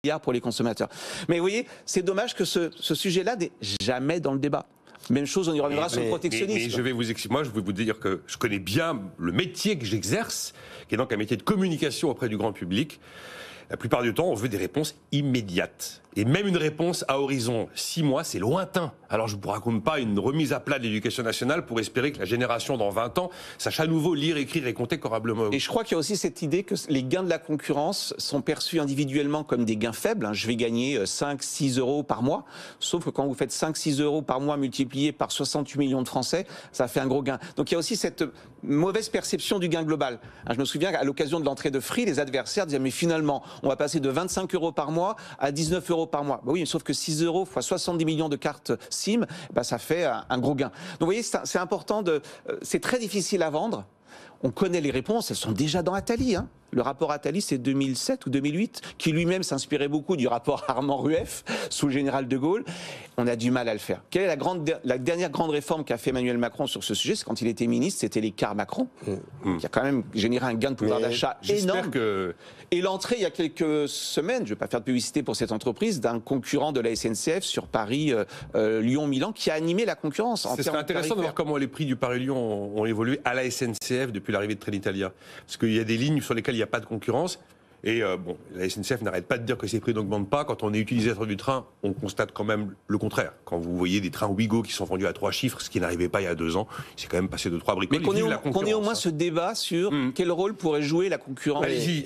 milliards pour les consommateurs. Mais vous voyez, c'est dommage que ce sujet-là n'est jamais dans le débat. Même chose, on y reviendra sur le protectionnisme. Mais je vais vous expliquer. Moi, je vais vous dire que je connais bien le métier que j'exerce, qui est donc un métier de communication auprès du grand public. La plupart du temps, on veut des réponses immédiates. Et même une réponse à horizon 6 mois, c'est lointain. Alors je ne vous raconte pas une remise à plat de l'éducation nationale pour espérer que la génération dans 20 ans sache à nouveau lire, écrire et compter correctement. Et je crois qu'il y a aussi cette idée que les gains de la concurrence sont perçus individuellement comme des gains faibles. Je vais gagner 5-6 euros par mois. Sauf que quand vous faites 5-6 euros par mois multipliés par 68 millions de Français, ça fait un gros gain. Donc il y a aussi cette mauvaise perception du gain global. Je me souviens qu'à l'occasion de l'entrée de Free, les adversaires disaient mais finalement, on va passer de 25 euros par mois à 19 euros par mois. Oui, sauf que 6 euros fois 70 millions de cartes SIM, ça fait un gros gain. Donc vous voyez, c'est important c'est très difficile à vendre. On connaît les réponses, elles sont déjà dans Attali. Le rapport Attali, c'est 2007 ou 2008, qui lui-même s'inspirait beaucoup du rapport Armand-Rueff, sous le général de Gaulle. On a du mal à le faire. Quelle est la dernière grande réforme qu'a fait Emmanuel Macron sur ce sujet? C'est quand il était ministre, c'était l'écart Macron, qui a quand même généré un gain de pouvoir d'achat énorme. Et l'entrée, il y a quelques semaines, je ne vais pas faire de publicité pour cette entreprise, d'un concurrent de la SNCF sur Paris, Lyon-Milan, qui a animé la concurrence. Ce serait intéressant de voir comment les prix du Paris-Lyon ont évolué à la SNCF depuis l'arrivée de Trenitalia. Parce qu'il y a des lignes sur lesquelles il n'y a pas de concurrence. Et la SNCF n'arrête pas de dire que ces prix n'augmentent pas. Quand on est utilisateur du train, on constate quand même le contraire. Quand vous voyez des trains Ouigo qui sont vendus à 3 chiffres, ce qui n'arrivait pas il y a 2 ans, c'est quand même passé de 3 bricoles. Mais qu'on ait au moins ce débat sur quel rôle pourrait jouer la concurrence. Allez-y,